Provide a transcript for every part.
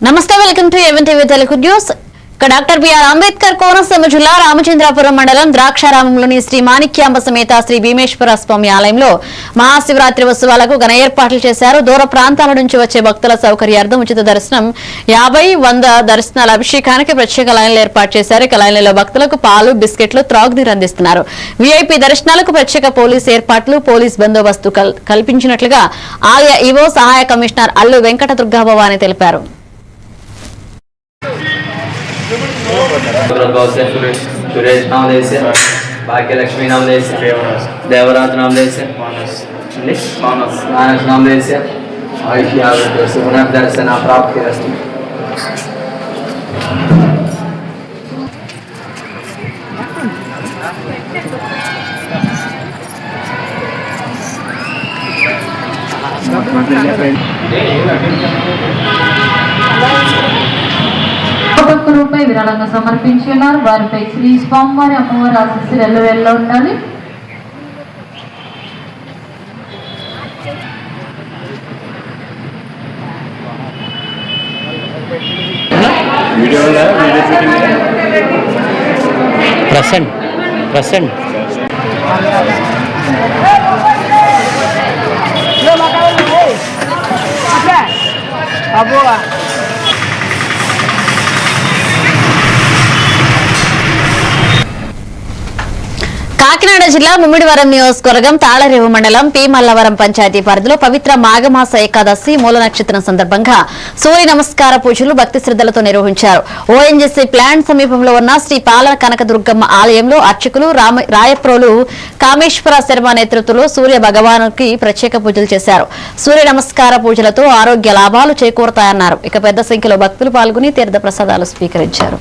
నమస్తే, welcome to ఎవెన్ TV Telugu news. Doctor BR Ambedkar Konaseema జిల్లా రామచంద్రాపురం మండలం ద్రాక్షారామంలోని శ్రీ మాణిక్యాంబ సమేత శ్రీ భీమేశ్వర స్వామి ఆలయంలో మహాశివరాత్రి ఉత్సవాలకు ఘన ఏర్పాట్లు చేశారు. దూర ప్రాంతాల నుంచి వచ్చే భక్తుల సౌకర్యార్థం ఉచిత దర్శనం 50-100 దర్శనాల అభిషేకానికి ప్రత్యేక లైన్లు ఏర్పాటు చేశారు. ఇక లైన్లలో భక్తులకు పాలు, బిస్కెట్లు, త్రాగునీరు అందిస్తున్నారు. వీఐపీ దర్శనాలకు ప్రత్యేక పోలీస్ ఏర్పాట్లు, పోలీస్ బందోబస్తు కల్పించినట్లుగా ఆలయ ఈవో సహాయ కమిషనర్ అల్లు వెంకట దుర్గాభవాని తెలిపారు. सुरेश नाम दे से भाग्य लक्ष्मी नाम दे से देवराज नाम दे से मानस नाम दे से आयुष्य पुनर्दर्शन प्राप्त रस्तु రూపాయి విరాళంగా సమర్పించి ఉన్నారు. వారిపై శ్రీ స్వామివారి అమ్మవారి ఆశీస్సులు ఎల్లవేళలా ఉండాలి. ప్రసెంట్ కాకినాడ జిల్లా ముమ్మిడివరం నియోజకవర్గం తాళరేవు మండలం పి మల్లవరం పంచాయతీ పరిధిలో పవిత్ర మాఘమాస ఏకాదశి మూల నక్షత్రం సందర్భంగా సూర్య నమస్కార పూజలు భక్తి శ్రద్ధలతో నిర్వహించారు. ఓఎన్జీసీ ప్లాంట్ సమీపంలో ఉన్న శ్రీ పాలన కనకదుర్గమ్మ ఆలయంలో అర్చకులు రాయప్రోలు కామేశ్వర శర్మ నేతృత్వంలో సూర్య భగవానుకి ప్రత్యేక పూజలు చేశారు. సూర్య నమస్కార పూజలతో ఆరోగ్య లాభాలు చేకూరుతాయన్నారు. ఇక పెద్ద సంఖ్యలో భక్తులు పాల్గొని తీర్థ ప్రసాదాలు స్వీకరించారు.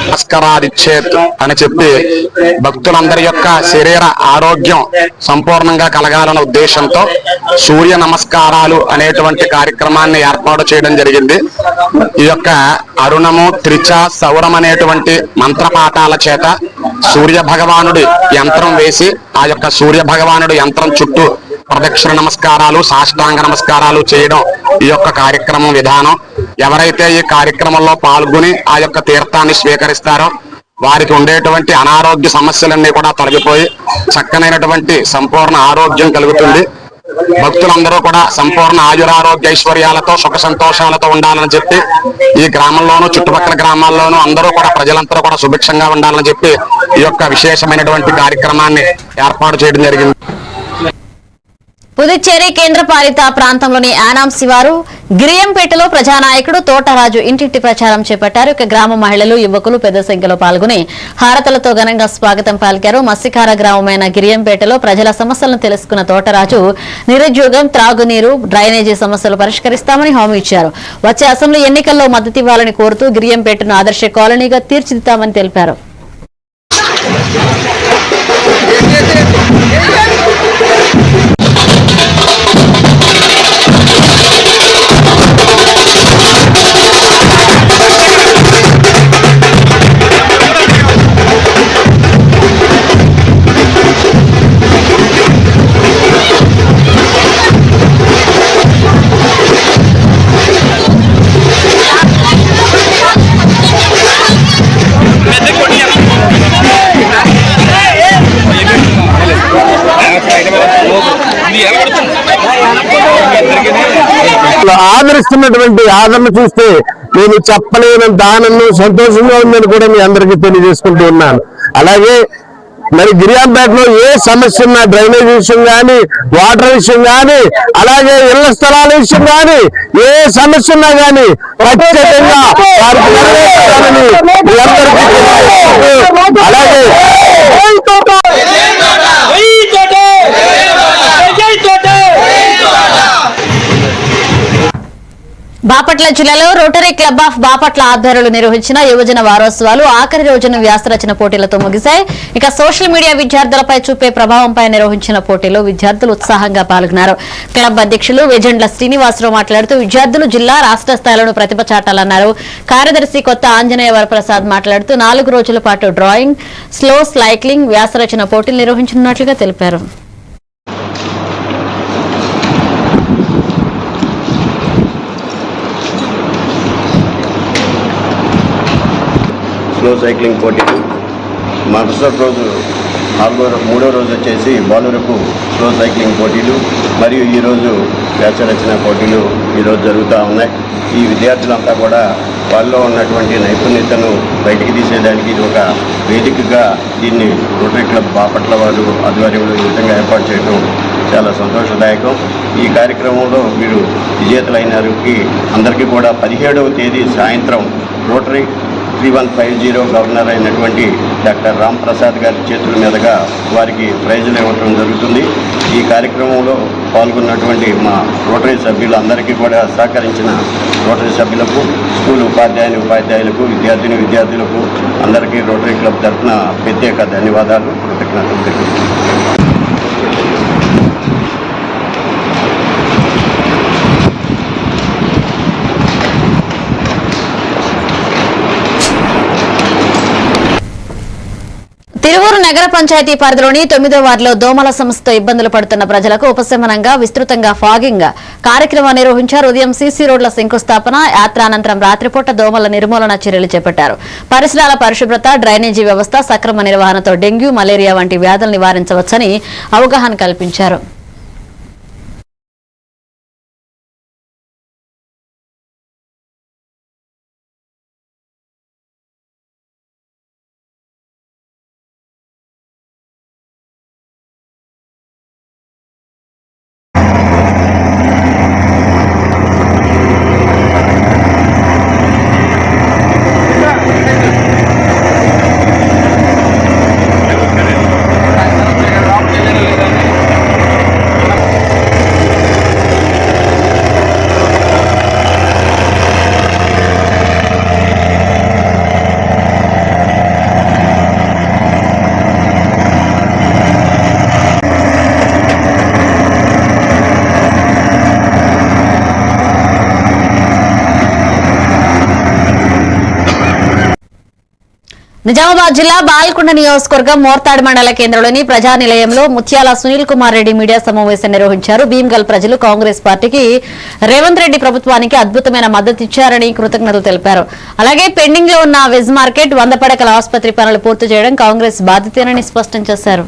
నమస్కారాదిచ్చేత్ అని చెప్పి భక్తులందరి యొక్క శరీర ఆరోగ్యం సంపూర్ణంగా కలగాలన్న ఉద్దేశంతో సూర్య నమస్కారాలు అనేటువంటి కార్యక్రమాన్ని ఏర్పాటు చేయడం జరిగింది. ఈ యొక్క అరుణము, త్రిచ, సౌరం అనేటువంటి మంత్రపాఠాల చేత సూర్య భగవానుడి యంత్రం వేసి ఆ యొక్క సూర్య భగవానుడి యంత్రం చుట్టూ ప్రదక్షిణ నమస్కారాలు, సాష్టాంగ నమస్కారాలు చేయడం ఈ యొక్క కార్యక్రమం విధానం. ఎవరైతే ఈ కార్యక్రమంలో పాల్గొని ఆ యొక్క తీర్థాన్ని స్వీకరిస్తారో వారికి ఉండేటువంటి అనారోగ్య సమస్యలన్నీ కూడా తొలగిపోయి చక్కనైనటువంటి సంపూర్ణ ఆరోగ్యం కలుగుతుంది. భక్తులందరూ కూడా సంపూర్ణ ఆయురారోగ్య ఐశ్వర్యాలతో సుఖ సంతోషాలతో ఉండాలని చెప్పి ఈ గ్రామంలోనూ చుట్టుపక్కల గ్రామాల్లోనూ అందరూ కూడా ప్రజలందరూ కూడా సుభిక్షంగా ఉండాలని చెప్పి ఈ యొక్క విశేషమైనటువంటి కార్యక్రమాన్ని ఏర్పాటు చేయడం జరిగింది. పుదుచ్చేరి కేంద్రపాలిత ప్రాంతంలోని యానాం శివారు గిరియంపేటలో ప్రజానాయకుడు తోటరాజు ఇంటింటి ప్రచారం చేపట్టారు. ఇక గ్రామ మహిళలు, యువకులు పెద్ద సంఖ్యలో పాల్గొని హారతలతో ఘనంగా స్వాగతం పలికారు. మత్స్యకార గ్రామమైన గిరియంపేటలో ప్రజల సమస్యలను తెలుసుకున్న తోటరాజు నిరుద్యోగం, త్రాగునీరు, డ్రైనేజీ సమస్యలు పరిష్కరిస్తామని హామీ ఇచ్చారు. వచ్చే అసెంబ్లీ ఎన్నికల్లో మద్దతు ఇవ్వాలని కోరుతూ గిరియంపేటను ఆదర్శ కాలనీగా తీర్చిదిద్దామని తెలిపారు. ఆదరిస్తున్నటువంటి ఆదరణ చూస్తే నేను చెప్పలేని దానంలో సంతోషంగా ఉందని కూడా మీ అందరికీ తెలియజేసుకుంటూ ఉన్నాను. అలాగే మరి గిరియాంపేటలో ఏ సమస్య ఉన్నా, డ్రైనేజ్ విషయం కానీ, వాటర్ విషయం కానీ, అలాగే ఇళ్ల స్థలాల విషయం కానీ, ఏ సమస్య ఉన్నా కానీ ఖచ్చితంగా వారికి నెరవేర్చాలని మీ అందరికీ తెలియజేసుకుంటూ, అలాగే బాపట్ల బాపట్ల జిల్లాలో రోటరీ క్లబ్ ఆఫ్ బాపట్ల ఆధ్వర్యంలో నిర్వహించిన యువజన వారోత్సవాలు ఆఖరి రోజున వ్యాసరచన పోటీలతో ముగిశాయి. ఇక సోషల్ మీడియా విద్యార్థులపై చూపే ప్రభావంపై నిర్వహించిన పోటీలో విద్యార్థులు ఉత్సాహంగా పాల్గొన్నారు. క్లబ్ అధ్యక్షులు వెజెండ్ల శ్రీనివాసరావు మాట్లాడుతూ విద్యార్థులు జిల్లా రాష్ట్ర స్థాయిలో ప్రతిభ చాటాలన్నారు. కార్యదర్శి కొత్త ఆంజనేయ వరప్రసాద్ మాట్లాడుతూ 4 రోజుల పాటు డ్రాయింగ్, స్లో సైక్లింగ్, వ్యాసరచన పోటీలు నిర్వహించనున్నట్లుగా తెలిపారు. స్లో సైక్లింగ్ పోటీలు మరుసటి రోజు 3వ రోజు వచ్చేసి బాలురకు స్లో సైక్లింగ్ పోటీలు మరియు ఈరోజు వ్యాసరచన పోటీలు ఈరోజు జరుగుతూ ఉన్నాయి. ఈ విద్యార్థులంతా కూడా వాళ్ళలో ఉన్నటువంటి నైపుణ్యతను బయటికి తీసేయడానికి ఇది ఒక వేదికగా దీన్ని రోటరీ క్లబ్ బాపట్ల వారు ఆధ్వర్యంలో ఈ విధంగా ఏర్పాటు చేయడం చాలా సంతోషదాయకం. ఈ కార్యక్రమంలో వీరు విజేతలైనకి అందరికీ కూడా 17వ తేదీ సాయంత్రం రోటరీ 3150 గవర్నర్ అయినటువంటి డాక్టర్ రామ్ ప్రసాద్ గారి చేతుల మీదుగా వారికి ప్రైజులు ఇవ్వటం జరుగుతుంది. ఈ కార్యక్రమంలో పాల్గొన్నటువంటి మా రోటరీ సభ్యులందరికీ కూడా సహకరించిన రోటరీ సభ్యులకు, స్కూల్ ఉపాధ్యాయులకు, విద్యార్థులకు అందరికీ రోటరీ క్లబ్ తరఫున ప్రత్యేక ధన్యవాదాలు, కృతజ్ఞతలు తెలుపుతున్నాను. తిరువూరు నగర పంచాయతీ పరిధిలోని 9వ వార్డులో దోమల సమస్యతో ఇబ్బందులు పడుతున్న ప్రజలకు ఉపశమనంగా విస్తృతంగా ఫాగింగ్ కార్యక్రమాన్ని నిర్వహించారు. ఉదయం సీసీ రోడ్ల శంకుస్థాపన, యాత్ర అనంతరం రాత్రిపూట దోమల నిర్మూలన చర్యలు చేపట్టారు. పరిసరాల పరిశుభ్రత, డ్రైనేజీ వ్యవస్థ సక్రమ నిర్వహణతో డెంగ్యూ, మలేరియా వంటి వ్యాధులు నివారించవచ్చని అవగాహన కల్పించారు. నిజామాబాద్ జిల్లా బాల్కొండ నియోజకవర్గం మోర్తాడ్ మండల కేంద్రంలోని ప్రజానిలయంలో ముత్యాల సునీల్ కుమార్ రెడ్డి మీడియా సమావేశం నిర్వహించారు. భీమ్గల్ ప్రజలు కాంగ్రెస్ పార్టీకి రేవంత్ రెడ్డి ప్రభుత్వానికి అద్భుతమైన మద్దతు ఇచ్చారని కృతజ్ఞతలు తెలిపారు. అలాగే పెండింగ్ లో ఉన్న వెజ్ మార్కెట్, 100 పడకల ఆసుపత్రి పనులు పూర్తి చేయడం కాంగ్రెస్ బాధ్యతేనని స్పష్టం చేశారు.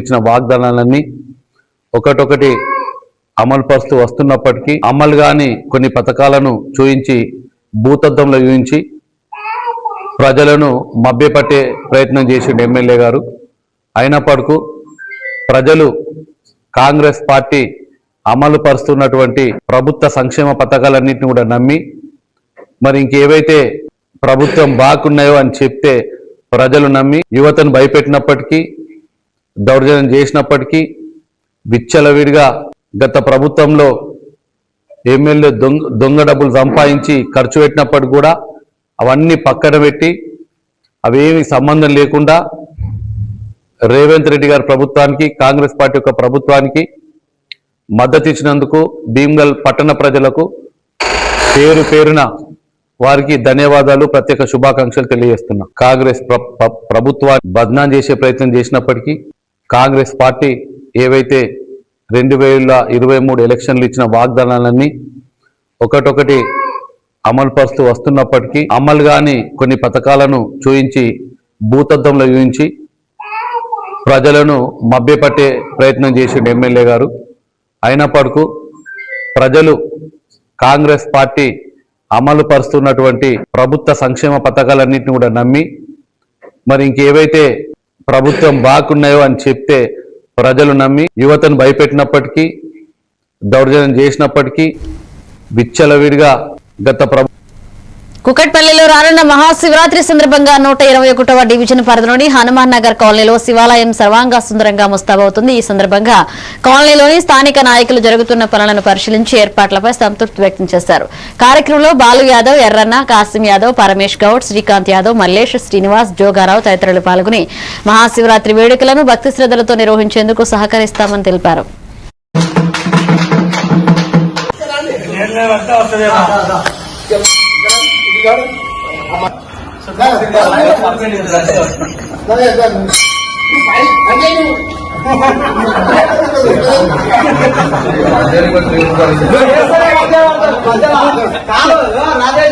ఇచ్చిన వాగ్దానాలన్నీ ఒకటొకటి అమలు పరుస్తూ వస్తున్నప్పటికీ అమలు కాని కొన్ని పథకాలను చూయించి భూతద్దంలో ఊహించి ప్రజలను మభ్యపట్టే ప్రయత్నం చేసిండు ఎమ్మెల్యే గారు. అయినప్పటికీ ప్రజలు కాంగ్రెస్ పార్టీ అమలు పరుస్తున్నటువంటి ప్రభుత్వ సంక్షేమ పథకాలన్నింటినీ కూడా నమ్మి మరి ఇంకేవైతే ప్రభుత్వం బాగున్నాయో అని చెప్తే ప్రజలు నమ్మి యువతను భయపెట్టినప్పటికీ, దౌర్జన్యం చేసినప్పటికీ, విచ్చలవిడిగా గత ప్రభుత్వంలో ఎమ్మెల్యే దొంగ డబ్బులు సంపాదించి ఖర్చు పెట్టినప్పటికి కూడా అవన్నీ పక్కన పెట్టి అవేమి సంబంధం లేకుండా రేవంత్ రెడ్డి గారి ప్రభుత్వానికి, కాంగ్రెస్ పార్టీ యొక్క ప్రభుత్వానికి మద్దతు ఇచ్చినందుకు భీమ్గల్ పట్టణ ప్రజలకు పేరు పేరున వారికి ధన్యవాదాలు, ప్రత్యేక శుభాకాంక్షలు తెలియజేస్తున్నా. కాంగ్రెస్ ప్రభుత్వాన్ని బద్నాం చేసే ప్రయత్నం చేసినప్పటికీ కాంగ్రెస్ పార్టీ ఏవైతే 2023 ఎలక్షన్లు ఇచ్చిన వాగ్దానాలన్నీ ఒకటొకటి అమలు పరుస్తూ వస్తున్నప్పటికీ అమలు కాని కొన్ని పథకాలను చూయించి భూతద్దంలో ఊహించి ప్రజలను మభ్యపట్టే ప్రయత్నం చేసిండు ఎమ్మెల్యే గారు. అయినప్పటికీ ప్రజలు కాంగ్రెస్ పార్టీ అమలు పరుస్తున్నటువంటి ప్రభుత్వ సంక్షేమ పథకాలన్నింటినీ కూడా నమ్మి మరి ఇంకేవైతే ప్రభుత్వం బాగున్నాయో అని చెప్తే ప్రజలు నమ్మి యువతను భయపెట్టినప్పటికీ, దౌర్జన్యం చేసినప్పటికీ, విచ్చలవిడిగా గత కుకట్పల్లిలో రానున్న మహాశివరాత్రి సందర్భంగా 121వ డివిజన్ పరిధిలోని హనుమాన్ నగర్ కాలనీలో శివాలయం సర్వాంగ సుందరంగా ముస్తాబవుతుంది. ఈ సందర్భంగా కాలనీలోని స్థానిక నాయకులు జరుగుతున్న పనులను పరిశీలించి ఏర్పాట్లపై సంతృప్తి వ్యక్తం చేశారు. కార్యక్రమంలో బాలు యాదవ్, ఎర్రన్న, కాసిం యాదవ్, పరమేష్ గౌడ్, శ్రీకాంత్ యాదవ్, మల్లేష్, శ్రీనివాస్, జోగారావు తదితరులు పాల్గొని మహాశివరాత్రి వేడుకలను భక్తి శ్రద్ధలతో నిర్వహించేందుకు సహకరిస్తామని తెలిపారు.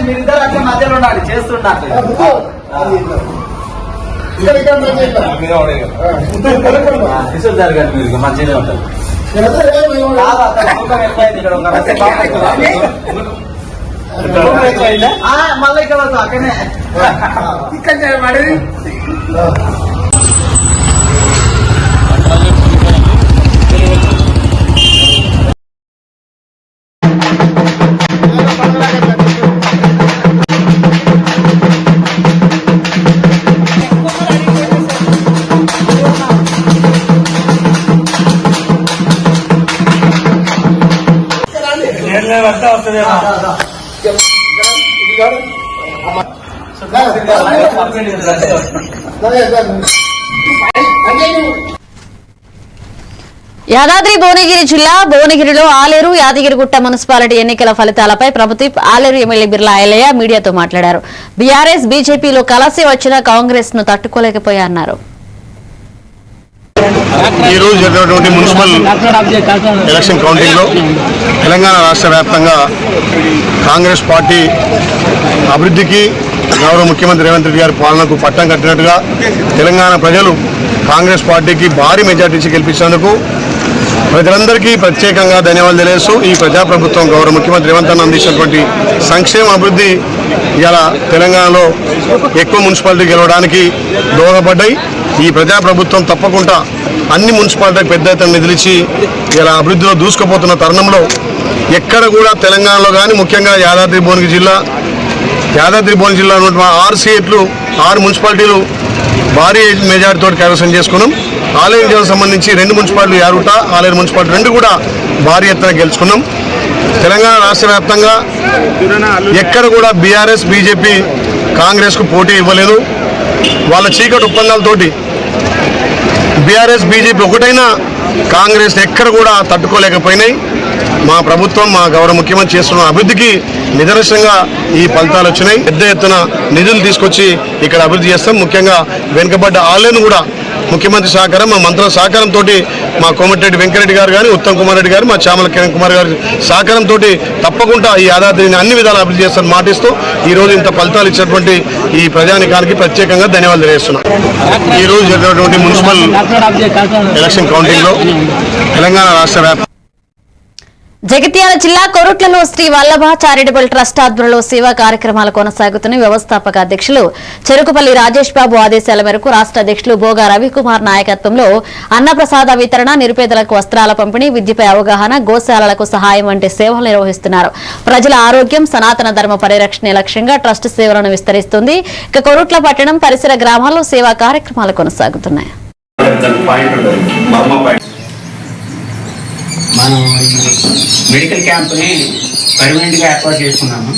మీరిద్దరు అట్లా మధ్యలో ఉండాలి చేస్తుండాలి. మంచిగా ఉంటుంది. మళ్ళీ ఇక్కడ అక్కడనే ఇక్కడ పడి యాదాద్రి భువనగిరి జిల్లా భువనగిరిలో ఆలేరు యాదగిరిగుట్ట మున్సిపాలిటీ ఎన్నికల ఫలితాలపై ప్రభుత్వ ఆలేరు ఎమ్మెల్యే బిర్లా ఐలయ్య మీడియాతో మాట్లాడారు. బీఆర్ఎస్ బీజేపీలో కలిసి వచ్చిన కాంగ్రెస్ ను తట్టుకోలేకపోయారన్నారు. ఈ రోజు జరిగినటువంటి మున్సిపల్ ఎలక్షన్ కౌంటింగ్ లో తెలంగాణ రాష్ట్ర వ్యాప్తంగా కాంగ్రెస్ పార్టీ అభివృద్ధికి గౌరవ ముఖ్యమంత్రి రేవంత్ రెడ్డి గారి పాలనకు పట్టం కట్టినట్టుగా తెలంగాణ ప్రజలు కాంగ్రెస్ పార్టీకి భారీ మెజార్టీ గెలిపించినందుకు ప్రజలందరికీ ప్రత్యేకంగా ధన్యవాదాలు తెలియజేస్తూ ఈ ప్రజాప్రభుత్వం గౌరవ ముఖ్యమంత్రి రేవంత్ రెడ్డి అందించినటువంటి సంక్షేమ అభివృద్ధి ఇలా తెలంగాణలో ఎక్కువ మున్సిపాలిటీ గెలవడానికి దోహదపడ్డాయి. ఈ ప్రజాప్రభుత్వం తప్పకుండా అన్ని మున్సిపాలిటీలకు పెద్ద ఎత్తున నిధులిచ్చి ఇలా అభివృద్ధిలో దూసుకుపోతున్న తరుణంలో ఎక్కడ కూడా తెలంగాణలో కానీ ముఖ్యంగా యాదాద్రి భువనగిరి జిల్లా ఉన్నటువంటి 6 సీట్లు 6 మున్సిపాలిటీలు భారీ మెజార్టీతో కైవసం చేసుకున్నాం. ఆలేరు జిల్లాకు సంబంధించి 2 మున్సిపాలిటీలు యారుట, ఆలేరు మున్సిపాలిటీ 2 కూడా భారీ ఎత్తున గెలుచుకున్నాం. తెలంగాణ రాష్ట్ర వ్యాప్తంగా ఎక్కడ కూడా బీఆర్ఎస్ బీజేపీ కాంగ్రెస్కు పోటీ ఇవ్వలేదు. వాళ్ళ చీకటి ఒప్పందాలతోటి బీఆర్ఎస్ బీజేపీ ఒకటైనా కాంగ్రెస్ ఎక్కడ కూడా తట్టుకోలేకపోయినాయి. మా ప్రభుత్వం మా గౌరవ ముఖ్యమంత్రి చేస్తున్న అభివృద్ధికి నిదర్శనంగా ఈ ఫలితాలు వచ్చినాయి. పెద్ద ఎత్తున నిధులు తీసుకొచ్చి ఇక్కడ అభివృద్ధి చేస్తాం. ముఖ్యంగా వెనుకబడ్డ ఆలేను కూడా ముఖ్యమంత్రి సహకారం, మా మంత్రుల సహకారంతో, మా కోమటిరెడ్డి వెంకరెడ్డి గారు కానీ, ఉత్తమ్ కుమార్ రెడ్డి గారు, మా చామల కిరణ్ కుమార్ గారి సహకారంతో తప్పకుండా ఈ యాదాద్రిని అన్ని విధాలు అభివృద్ధి చేస్తారని మాటిస్తూ ఈరోజు ఇంత ఫలితాలు ఇచ్చినటువంటి ఈ ప్రజానికానికి ప్రత్యేకంగా ధన్యవాదాలు తెలియజేస్తున్నాం. ఈ రోజు జరిగినటువంటి మున్సిపల్ ఎలక్షన్ కౌంటింగ్ లో తెలంగాణ రాష్ట్ర వ్యాప్తంగా జగిత్యాల జిల్లా కొరుట్లలో శ్రీ వల్లభ చారిటబుల్ ట్రస్ట్ ఆధ్వర్యంలో సేవా కార్యక్రమాలు కొనసాగుతున్న వ్యవస్థాపక అధ్యక్షులు చెరుకుపల్లి రాజేష్ బాబు ఆదేశాల మేరకు రాష్ట్ర అధ్యక్షులు బోగా రవికుమార్ నాయకత్వంలో అన్నప్రసాద వితరణ, నిరుపేదలకు వస్త్రాల పంపిణీ, విద్యపై అవగాహన, గోశాలలకు సహాయం వంటి సేవలు నిర్వహిస్తున్నారు. ప్రజల ఆరోగ్యం, సనాతన ధర్మ పరిరక్షణ లక్ష్యంగా ట్రస్ట్ సేవలను విస్తరిస్తుంది. ఇక కొరుట్ల పట్టణం పరిసర గ్రామాల్లో సేవా కార్యక్రమాలు కొనసాగుతున్నాయి. మనం మెడికల్ క్యాంప్ని పర్మనెంట్గా ఏర్పాటు చేసుకున్నాము.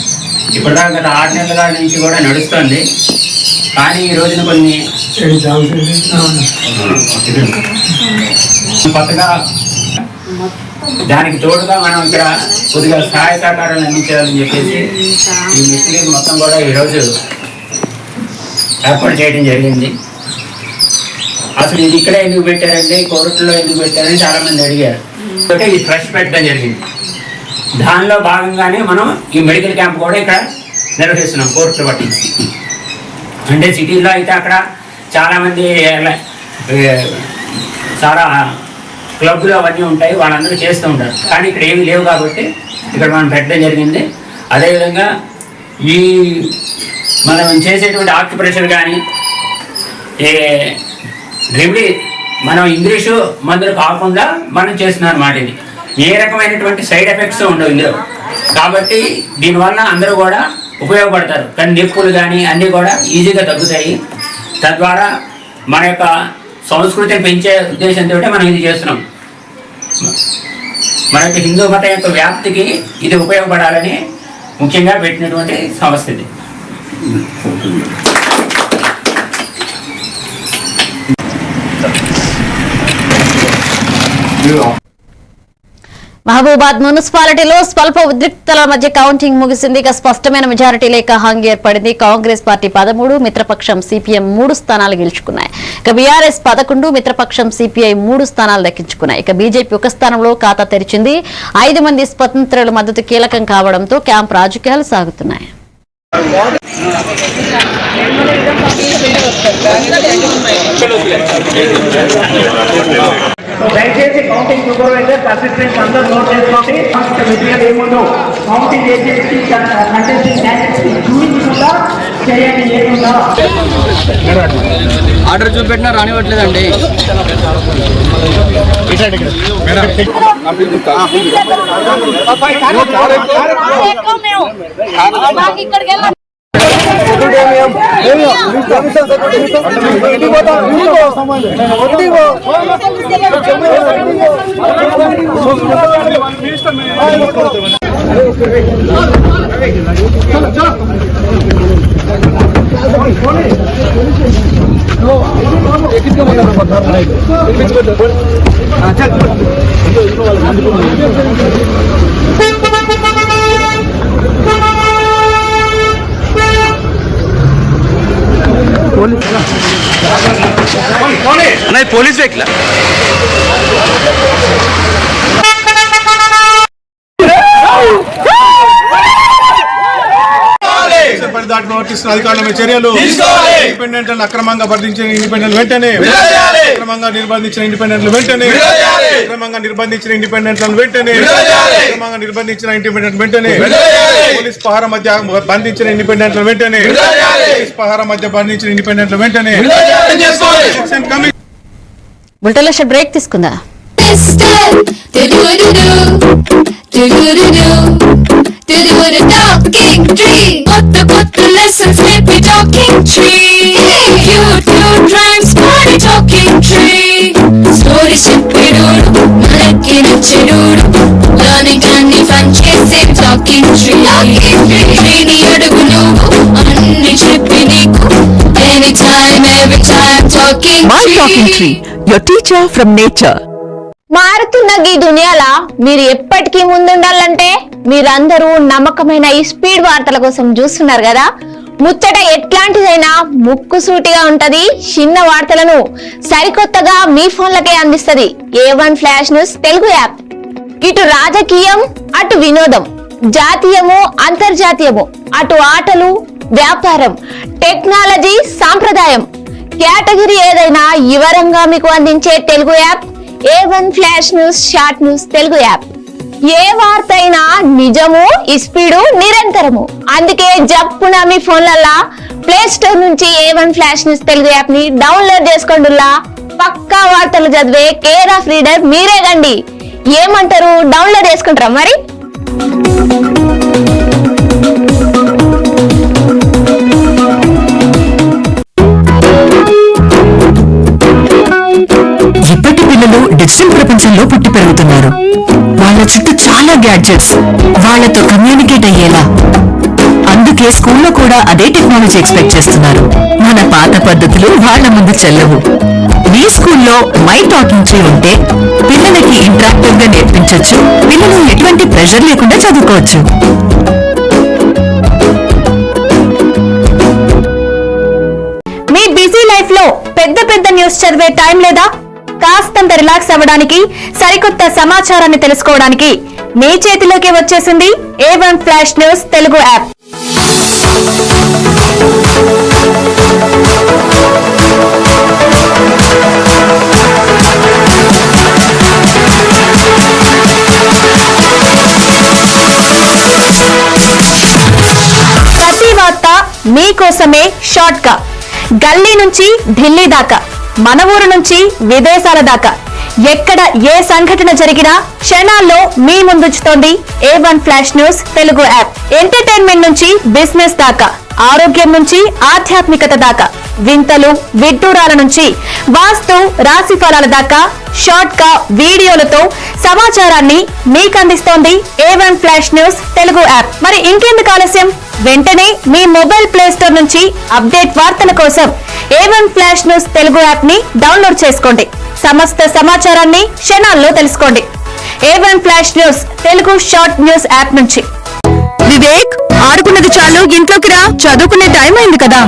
ఇప్పటిదాకా గత 6 నెలల నుంచి కూడా నడుస్తుంది. కానీ ఈ రోజున కొన్ని కొత్తగా దానికి తోడుగా మనం ఇక్కడ కొద్దిగా సహాయ సహకారాలు అందించాలని చెప్పేసి ఈ మిస్త్రీ మొత్తం కూడా ఈరోజు ఏర్పాటు చేయడం జరిగింది. అసలు ఇది ఇక్కడ ఎందుకు పెట్టారంటే, కోరుట్లో ఎందుకు పెట్టారని చాలామంది అడిగారు. ఈ ట్రస్ట్ పెట్టడం జరిగింది. దానిలో భాగంగానే మనం ఈ మెడికల్ క్యాంప్ కూడా ఇక్కడ నిర్వహిస్తున్నాం. కోర్టు బట్టి అంటే సిటీల్లో అయితే అక్కడ చాలామంది చాలా క్లబ్లు అవన్నీ ఉంటాయి, వాళ్ళందరూ చేస్తూ ఉంటారు. కానీ ఇక్కడ ఏమీ లేవు కాబట్టి ఇక్కడ మనం పెట్టడం జరిగింది. అదేవిధంగా ఈ మనం చేసేటువంటి ఆక్యుప్రెషర్ కానీ రెమెడీ మనం ఇంగ్లీషు మందులు కాకుండా మనం చేస్తున్నాం అన్నమాట. ఇది ఏ రకమైనటువంటి సైడ్ ఎఫెక్ట్స్ ఉండవు ఇందులో. కాబట్టి దీనివల్ల అందరూ కూడా ఉపయోగపడతారు. కానీ నొప్పులు కానీ అన్నీ కూడా ఈజీగా తగ్గుతాయి. తద్వారా మన యొక్క సంస్కృతిని పెంచే ఉద్దేశంతో మనం ఇది చేస్తున్నాం. మన యొక్క హిందూ మతం యొక్క వ్యాప్తికి ఇది ఉపయోగపడాలని ముఖ్యంగా పెట్టినటువంటి సంస్థ ఇది. మహబూబాద్ మున్సిపాలిటీలో స్వల్ప ఉద్రిక్తల మధ్య కౌంటింగ్ ముగిసింది. ఇక స్పష్టమైన మెజారిటీ లేక హంగ్ ఏర్పడింది. కాంగ్రెస్ పార్టీ 13, మిత్రపక్షం సిపిఎం 3 స్థానాలు గెలుచుకున్నాయి. ఇక బీఆర్ఎస్ 11, మిత్రపక్షం సిపిఐ 3 స్థానాలు దక్కించుకున్నాయి. ఇక బీజేపీ ఒక స్థానంలో ఖాతా తెరిచింది. 5 మంది స్వతంత్రుల మద్దతు కీలకం కావడంతో క్యాంప్ రాజకీయాలు సాగుతున్నాయి. దయచేసి కౌంటింగ్ సూపర్వైజర్ అసిస్టెంట్స్ అందరూ నోట్ చేసుకోండి. విషయాలు ఏముందో కౌంటింగ్ ఏజెన్సీ కంటెస్టింగ్ క్యాండిడేట్స్ చూపించకుండా చేయండి. ఏముందా ఆర్డర్ చూపెట్టినా రానివ్వట్లేదండి. పోలీస్ వెహికల్ దాటి వర్తిస్తున్న అధికారుల చర్యలు ఇండిపెండెంట్ అక్రమంగా బంధించిన ఇండిపెండెంట్ వెంటనే అక్రమంగా నిర్బంధించిన ఇండిపెండెంట్లు వెంటనే అక్రమంగా నిర్బంధించిన ఇండిపెండెంట్లను వెంటనే అక్రమంగా నిర్బంధించిన ఇండిపెండెంట్ వెంటనే పోలీస్ పహార మధ్య బంధించిన ఇండిపెండెంట్లను వెంటనే పోలీస్ పహార మధ్య బంధించిన ఇండిపెండెంట్లు వెంటనే. బులెటిన్లో బ్రేక్ తీసుకుందా. Talking tree, కొత్త lessons నేర్పి talking tree. Cute rhymes పాడి talking tree. Stories చెప్పేడోడు మనకి నచ్చేడోడు. Learning అన్ని fun చేసే talking tree. ట్రీని అడుగు నువ్వు అన్ని చెప్పి నీకు. Anytime, every time talking tree. My talking tree, your teacher from nature. మారుతున్న ఈ దునియాల మీరు ఎప్పటికీ ముందుండాలంటే మీరందరూ నమ్మకమైన ఈ స్పీడ్ వార్తల కోసం చూస్తున్నారు కదా. ముచ్చట ఎట్లాంటిదైనా ముక్కుసూటిగా ఉంటది. చిన్న వార్తలను సరికొత్తగా మీ ఫోన్లకే అందిస్తది A1 flash news Telugu app. ఇటు రాజకీయం, అటు వినోదం, జాతీయము, అంతర్జాతీయము, అటు ఆటలు, వ్యాపారం, టెక్నాలజీ, సాంప్రదాయం, కేటగిరీ ఏదైనా వివరంగా మీకు అందించే Telugu app A1 flash news short news Telugu app. ఏ వార్త అయినా నిజము, స్పీడు, నిరంతరము. అందుకే జప్పున మీ ఫోన్లల్లా ప్లే స్టోర్ నుంచి A1 flash news Telugu app ని డౌన్లోడ్ చేసుకోండిలా. పక్కా వార్తలు చదివే కేర్ ఆఫ్ రీడర్ మీరే గండి. ఏమంటారు, డౌన్లోడ్ చేసుకుంటారా మరి? ఇప్పటి పిల్లలు డిజిటల్ ప్రపంచంలో పుట్టి పెరుగుతున్నారు. వాళ్ళ చుట్టూ చాలా గ్యాడ్జెట్స్, వాళ్ళతో కమ్యూనికేట్ అయ్యేలా. అందుకే స్కూల్లో కూడా అదే టెక్నాలజీ ఎక్స్పెక్ట్ చేస్తున్నారు. మన పాత పద్ధతులు వాళ్ళ ముందు చెల్లవు. మీ స్కూల్లో మై టాకింగ్ ట్రీ ఉంటే పిల్లలకి ఇంటరాక్టివ్ గా నేర్పించొచ్చు. పిల్లలు ఎటువంటి ప్రెషర్ లేకుండా చదువుకోవచ్చు. మీ బిజీ లైఫ్ లో పెద్ద న్యూస్ చదివే టైం లేదా? కాస్తంత రిలాక్స్ అవ్వడానికి, సరికొత్త సమాచారాన్ని తెలుసుకోవడానికి మీ చేతిలోకి వచ్చేసింది A1 flash news Telugu app. ప్రతి వార్త మీకోసమే షార్ట్ గా. గల్లీ నుంచి ఢిల్లీ దాకా, మన ఊరు నుంచి విదేశాల దాకా, ఎక్కడ ఏ సంఘటన జరిగినా క్షణాల్లో మీ ముందుంచుతోంది A1 flash news Telugu app. Entertainment నుంచి బిజినెస్ దాకా, ఆరోగ్యం నుంచి ఆధ్యాత్మికత దాకా, వింతలు విడ్డూరాల నుంచి వాస్తు రాశి ఫలాల దాకా షార్ట్ గా వీడియోలతో సమాచారాన్ని మీకు అందిస్తోంది A1 flash news Telugu app. మరి ఇంకెందుకు ఆలస్యం, వెంటనే మీ మొబైల్ ప్లే స్టోర్ నుంచి అప్డేట్ వార్తల కోసం A1 flash news Telugu app ని డౌన్లోడ్ చేసుకోండి. సమస్త సమాచారాన్ని క్షణాల్లో తెలుసుకోండి. A1 flash news Telugu short news app నుంచి. వివేక్, ఆడుకున్నది చాలు, ఇంట్లోకి రా, చదువుకునే టైం అయింది కదా.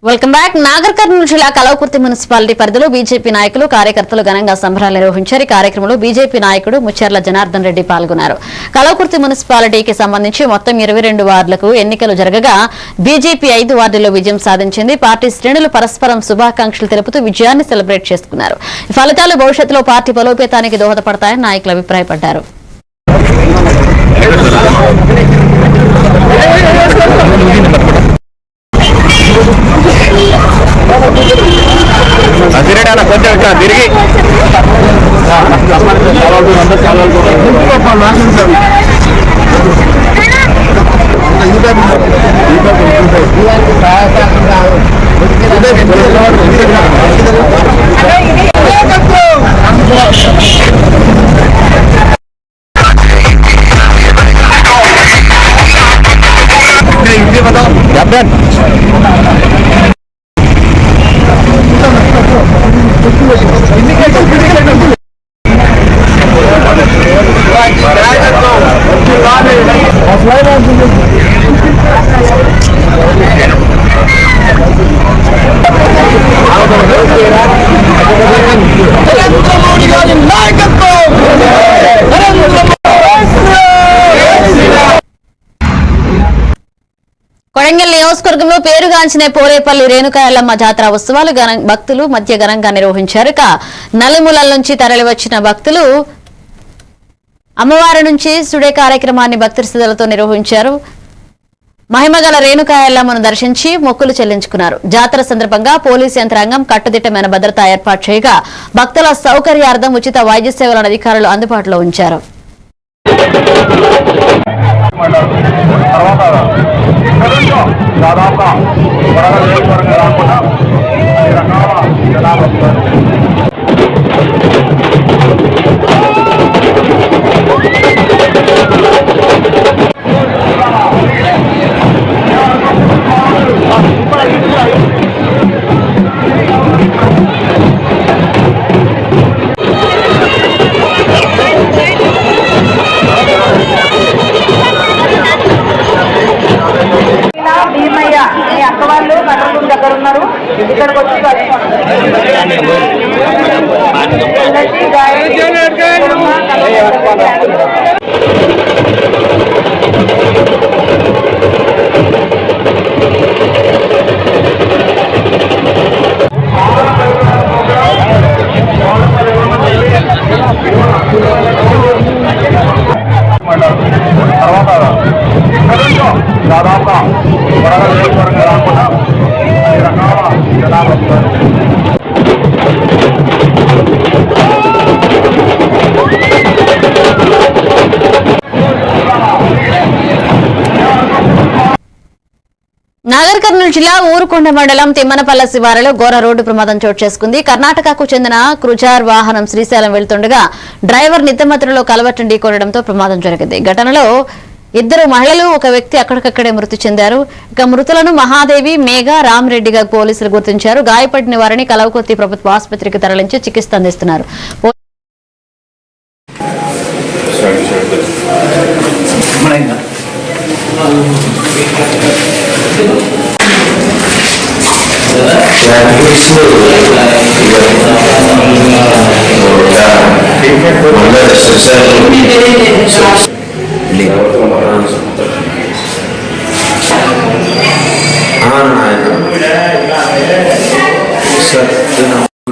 Welcome back. నాగర్ కర్నూలు జిల్లా కలవకుర్తి మున్సిపాలిటీ పరిధిలో బీజేపీ నాయకులు కార్యకర్తలు ఘనంగా సంబరాలు నిర్వహించారు. ఈ కార్యక్రమంలో బీజేపీ నాయకుడు ముచ్చెర్ల జనార్దన్ రెడ్డి పాల్గొన్నారు. కలవకుర్తి మున్సిపాలిటీకి సంబంధించి మొత్తం 22 వార్డులకు ఎన్నికలు జరగగా బీజేపీ 5 వార్డుల్లో విజయం సాధించింది. పార్టీ శ్రేణులు పరస్పరం శుభాకాంక్షలు తెలుపుతూ విజయాన్ని సెలబ్రేట్ చేసుకున్నారు. ఈ ఫలితాలు భవిష్యత్తులో పార్టీ బలోపేతానికి దోహదపడతాయని నాయకులు అభిప్రాయపడ్డారు. కొడంగల్ నియోజకవర్గంలో పేరుగాంచిన పోలేపల్లి రేణుకా ఎల్లమ్మ జాతర ఉత్సవాలు భక్తులు మధ్య ఘనంగా నిర్వహించారు. నలుమూలల నుంచి తరలివచ్చిన భక్తులు అమ్మవారి నుంచి సుడే కార్యక్రమాన్ని భక్తి శ్రద్ధలతో నిర్వహించారు. మహిమగల రేణుకా ఎల్లమ్మను దర్శించి మొక్కులు చెల్లించుకున్నారు. జాతర సందర్భంగా పోలీసు యంత్రాంగం కట్టుదిట్టమైన భద్రత ఏర్పాటు చేయగా భక్తుల సౌకర్యార్థం ఉచిత వైద్య సేవలను అధికారులు అందుబాటులో ఉంచారు. ఇక్కడికి వచ్చి దాదాపు వరద నియోజకవర్గం రాకుండా రకాల జనాలు వస్తారు. నాగర్ కర్నూలు జిల్లా ఊరుకొండ మండలం తిమ్మనపల్ల శివారులో ఘోర రోడ్డు ప్రమాదం చోటు చేసుకుంది. కర్ణాటకకు చెందిన క్రూజర్ వాహనం శ్రీశైలం వెళ్తుండగా డ్రైవర్ నిద్దమత్తులో కలవట్టును ఢీకొనడంతో ప్రమాదం జరిగింది. ఘటనలో 2 మహిళలు, 1 వ్యక్తి అక్కడికక్కడే మృతి చెందారు. ఇక మృతులను మహాదేవి, మేఘ, రామరెడ్డిగా పోలీసులు గుర్తించారు. గాయపడిన వారిని కలవకుర్తి ప్రభుత్వ ఆసుపత్రికి తరలించి చికిత్స అందిస్తున్నారు. Good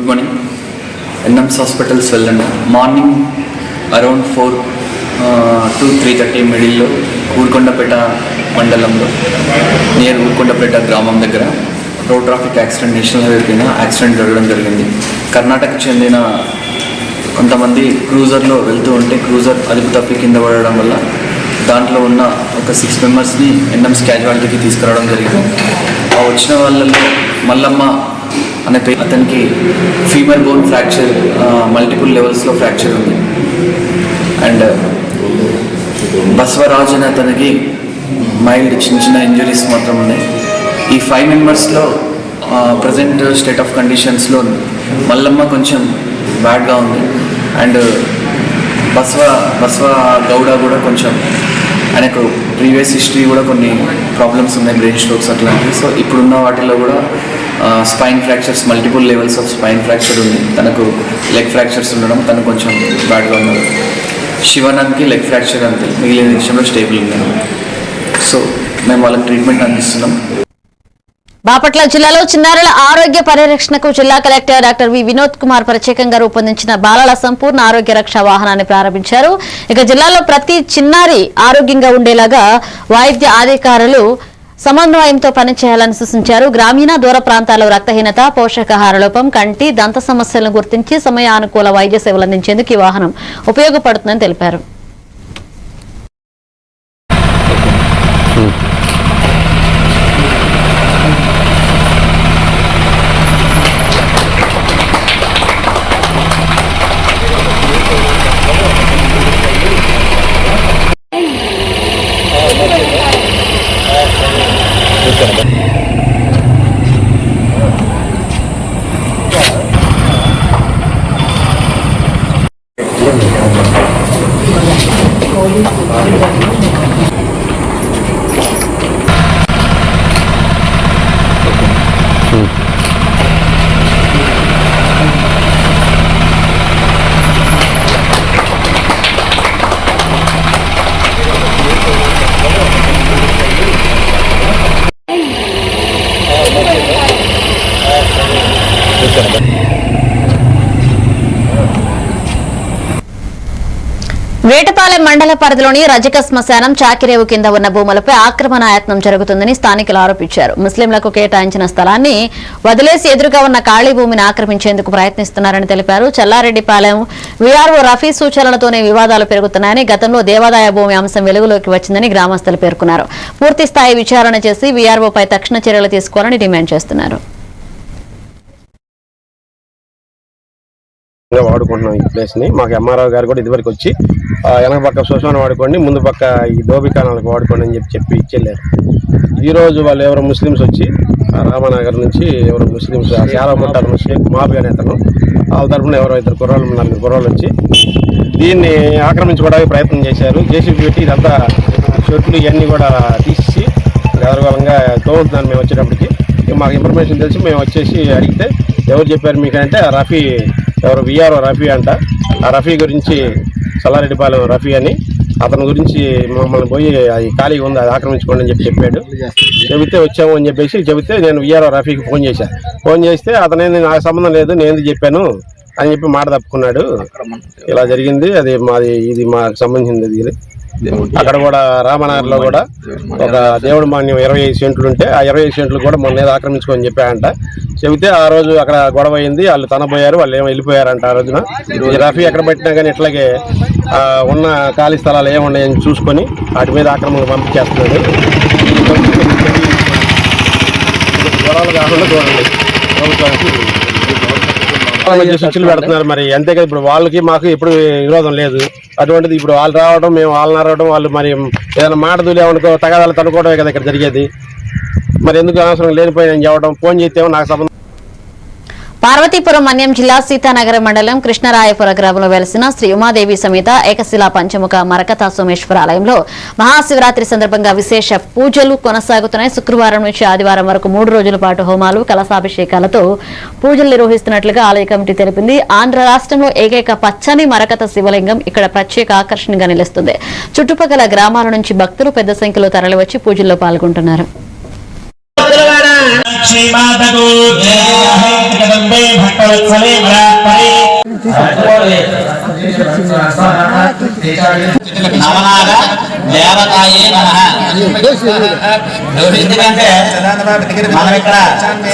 morning. ఎన్ఎంస్ హాస్పిటల్స్ వెళ్ళండి. మార్నింగ్ అరౌండ్ 4 to 3:30 మిడిల్లో ఊరుకొండపేట మండలంలో నియర్ ఊరుకొండపేట గ్రామం దగ్గర road traffic accident, national highway పైన యాక్సిడెంట్ జరగడం జరిగింది. కర్ణాటకకు చెందిన కొంతమంది క్రూజర్లో వెళ్తూ ఉంటే క్రూజర్ అదుపు తప్పి కింద పడడం వల్ల దాంట్లో ఉన్న ఒక 6 మెంబర్స్ని ఎన్ఎంస్ క్యాజువాలిటీకి తీసుకురావడం జరిగింది. ఆ వచ్చిన వాళ్ళలో మల్లమ్మ అనే పేరు, అతనికి ఫీమర్ బోన్ ఫ్రాక్చర్, మల్టిపుల్ లెవెల్స్లో ఫ్రాక్చర్ ఉంది. అండ్ బసవరాజ్ అనే అతనికి మైల్డ్ చిన్న చిన్న ఇంజరీస్ మాత్రం ఉన్నాయి. ఈ 5 మెంబర్స్లో ప్రజెంట్ స్టేట్ ఆఫ్ కండిషన్స్లో మల్లమ్మ కొంచెం బ్యాడ్గా ఉంది. అండ్ బసవ గౌడ కూడా కొంచెం, ఆయనకు ప్రీవియస్ హిస్టరీ కూడా కొన్ని ప్రాబ్లమ్స్ ఉన్నాయి, బ్రెయిన్ స్ట్రోక్స్ అట్లాంటివి. సో ఇప్పుడున్న వాటిలో కూడా spine fractures, multiple levels of spine fracture ఉంది. తనకు లెగ్ ఫ్రాక్చర్స్ ఉండడం, తను కొంచెం బ్యాడ్గా ఉన్నారు. శివానంద్కి లెగ్ ఫ్రాక్చర్ అంతే, మిగిలిన విషయంలో స్టేబుల్ ఉంది. సో మేము వాళ్ళకి ట్రీట్మెంట్ అందిస్తున్నాం. బాపట్ల జిల్లాలో చిన్నారుల ఆరోగ్య పరిరక్షణకు జిల్లా collector doctor V Vinod Kumar ప్రత్యేకంగా రూపొందించిన బాలల సంపూర్ణ ఆరోగ్య రక్ష వాహనాన్ని ప్రారంభించారు. ఇక జిల్లాలో ప్రతి చిన్నారి ఆరోగ్యంగా ఉండేలాగా వైద్య అధికారులు సమన్వయంతో పనిచేయాలని సూచించారు. గ్రామీణ దూర ప్రాంతాల్లో రక్తహీనత, పోషకాహార లోపం, కంటి, దంత సమస్యలను గుర్తించి సమయానుకూల వైద్య సేవలు అందించేందుకు ఈ వాహనం ఉపయోగపడుతుందని తెలిపారు. వేటపాలెం మండల పరిధిలోని రజక శ్మశానం చాకిరేవు కింద ఉన్న భూములపై ఆక్రమణాయత్నం జరుగుతుందని స్థానికులు ఆరోపించారు. ముస్లింలకు కేటాయించిన స్థలాన్ని వదిలేసి ఎదురుగా ఉన్న ఖాళీ భూమిని ఆక్రమించేందుకు ప్రయత్నిస్తున్నారని తెలిపారు. చల్లారెడ్డిపాలెం వీఆర్ఓ రఫీ సూచనలతోనే వివాదాలు పెరుగుతున్నాయని, గతంలో దేవాదాయ భూమి అంశం వెలుగులోకి వచ్చిందని గ్రామస్తులు పేర్కొన్నారు. పూర్తి స్థాయి విచారణ చేసి వీఆర్ఓపై తక్షణ చర్యలు తీసుకోవాలని డిమాండ్ చేస్తున్నారు. వాడుకుంటున్నాం ఈ ప్లేస్ ని. మాకు ఎంఆర్ఓ గారు కూడా ఇదివరకు వచ్చి వెనక పక్క శ్మశానం వాడుకోండి, ముందు పక్క ఈ దోబికానాలకు వాడుకోండి అని చెప్పి ఇచ్చేళ్ళారు. ఈ రోజు వాళ్ళు ఎవరో ముస్లిమ్స్ వచ్చి రామనగర్ నుంచి ఎవరో ముస్లిమ్స్ యారముట్టారు షేక్ మాబి అనే అతను, వాళ్ళ తరఫున ఎవరో 2 కుర్రాళ్ళు 4 కుర్రాళ్ళు వచ్చి దీన్ని ఆక్రమించుకోవడానికి ప్రయత్నం చేశారు. జేసీబీ పెట్టి ఇదంతా చెట్లు ఇవన్నీ కూడా తీసి గదరగోళంగా తోడుతున్నాను. మేము వచ్చేటప్పటికి మాకు ఇన్ఫర్మేషన్ తెలిసి మేము వచ్చేసి అడిగితే ఎవరు చెప్పారు మీకంటే రఫీ, ఎవరు విఆర్ఓ రఫీ అంట. ఆ రఫీ గురించి చల్లారెడ్డిపాలెం రఫీ అని అతని గురించి మమ్మల్ని పోయి అది ఖాళీగా ఉంది, అది ఆక్రమించుకోండి అని చెప్పాడు. చెబితే వచ్చాము అని చెబితే నేను విఆర్ఓ రఫీకి ఫోన్ చేశాను. ఫోన్ చేస్తే అతనేది నాకు సంబంధం లేదు, నేను చెప్పాను అని చెప్పి మాట తప్పుకున్నాడు. ఇలా జరిగింది, అది మాది, ఇది మాకు సంబంధించింది. ఇది అక్కడ కూడా రామనగర్లో కూడా ఒక దేవుడు మాన్యం 25 సెంట్లు ఉంటే ఆ 25 సెంట్లు కూడా మొన్న ఏదో ఆక్రమించుకొని చెప్పాయంట. చెబితే ఆ రోజు అక్కడ గొడవ అయింది, వాళ్ళు తనపోయారు, వాళ్ళు ఏమో వెళ్ళిపోయారంట. ఆ రోజున ఈ రఫీ ఎక్కడ పెట్టినా కానీ ఇట్లాగే ఉన్న ఖాళీ స్థలాలు ఏమున్నాయని చూసుకొని వాటి మీద ఆక్రమణలు పంపించేస్తున్నాడు. గొడవలు కాకుండా చూడండి, ప్రభుత్వానికి స్విచ్లు పెడుతున్నారు. మరి అంతేకాదు, ఇప్పుడు వాళ్ళకి మాకు ఎప్పుడు విరోధం లేదు. అటువంటిది ఇప్పుడు వాళ్ళు రావడం, మేము వాళ్ళని రావడం, వాళ్ళు మరి ఏదైనా మాట దూలేమనుకో తగాదాలు తనుకోవడమే కదా ఇక్కడ జరిగేది. మరి ఎందుకు అనవసరం లేనిపోయిన చెప్పడం, ఫోన్ చేస్తేమో నాకు సంబంధం. పార్వతీపురం మన్యం జిల్లా సీతానగరం మండలం కృష్ణరాయపుర గ్రామంలో వెలసిన శ్రీ ఉమాదేవి సమేత ఏకశిలా పంచముఖ మరకతా సోమేశ్వర ఆలయంలో మహాశివరాత్రి సందర్భంగా విశేష పూజలు కొనసాగుతున్నాయి. శుక్రవారం నుంచి ఆదివారం వరకు 3 రోజుల పాటు హోమాలు, కలశాభిషేకాలతో పూజలు నిర్వహిస్తున్నట్లుగా ఆలయ కమిటీ తెలిపింది. ఆంధ్ర రాష్ట్రంలో ఏకైక పచ్చని మరకత శివలింగం ఇక్కడ ప్రత్యేక ఆకర్షణగా నిలుస్తుంది. చుట్టుపక్కల గ్రామాల నుంచి భక్తులు పెద్ద సంఖ్యలో తరలివచ్చి పూజల్లో పాల్గొంటున్నారు. ఎందుకంటే మనం ఇక్కడ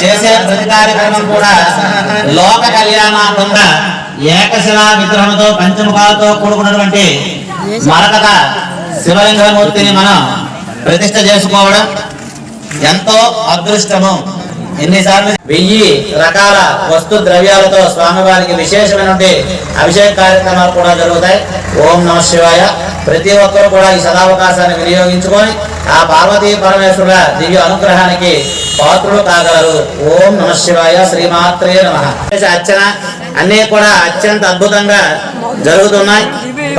చేసే ప్రతి కార్యక్రమం కూడా లోక కళ్యాణార్థంగా ఏకశిలా విగ్రహంతో పంచముఖాలతో కూడుకున్నటువంటి మరకత శివలింగమూర్తిని మనం ప్రతిష్ఠ చేసుకోవడం ఎంతో అదృష్టము. ఎన్నిసార్లు 1000 రకాల వస్తు ద్రవ్యాలతో స్వామివారికి విశేషమైనటువంటి అభిషేక కార్యక్రమాలు కూడా జరుగుతాయి. ఓం నమ శివాయ. ప్రతి ఒక్కరు కూడా ఈ సదావకాశాన్ని వినియోగించుకొని ఆ పార్వతీ పరమేశ్వరుల దివ్య అనుగ్రహానికి పాత్రులు కాగలరు. ఓం నమ శివాయ. శ్రీమాత్రే నమః. అర్చన అన్నీ కూడా అత్యంత అద్భుతంగా జరుగుతున్నాయి.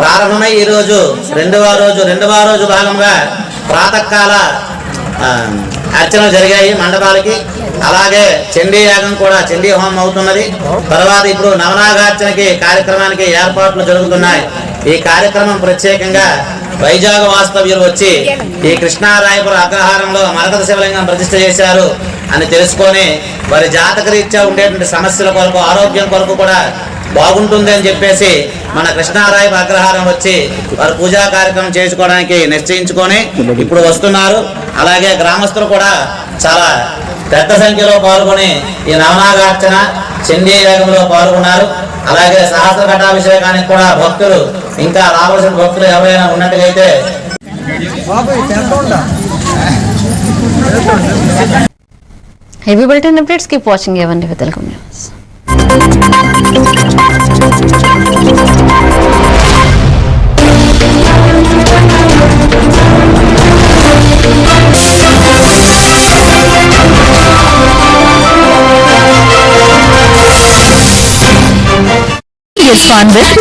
ప్రారంభమై ఈ రోజు రెండవ రోజు భాగంగా ప్రాతకాల అర్చనలు జరిగాయి మండపాలకి. అలాగే చండీ యాగం కూడా, చండీ హోమం అవుతున్నది. తర్వాత ఇప్పుడు నవనాగార్చనకి కార్యక్రమానికి ఏర్పాట్లు జరుగుతున్నాయి. ఈ కార్యక్రమం ప్రత్యేకంగా వైజాగ్ వాస్తవ్యులు వచ్చి ఈ కృష్ణారాయపుర అగ్రహారంలో మరకత శివలింగం ప్రతిష్ఠ చేశారు అని తెలుసుకొని వారి జాతక రీత్యా ఉండేటువంటి సమస్యల కొరకు, ఆరోగ్యం కొరకు కూడా బాగుంటుంది అని చెప్పేసి మన కృష్ణారాయపుర అగ్రహారం వచ్చి వారు పూజా కార్యక్రమం చేసుకోవడానికి నిశ్చయించుకొని ఇప్పుడు వస్తున్నారు. అలాగే గ్రామస్తులు కూడా చాలా పెద్ద సంఖ్యలో పాల్గొని ఈ నవనాగార్చన చండీ యాగంలో పాల్గొన్నారు. అలాగే సహస్ర ఘటాభిషేకానికి కూడా భక్తులు, ఇంకా రావాల్సిన భక్తులు ఎవరైనా ఉన్నట్టుగైతే heavy bulletin updates keep watching A one Telugu news. Fun with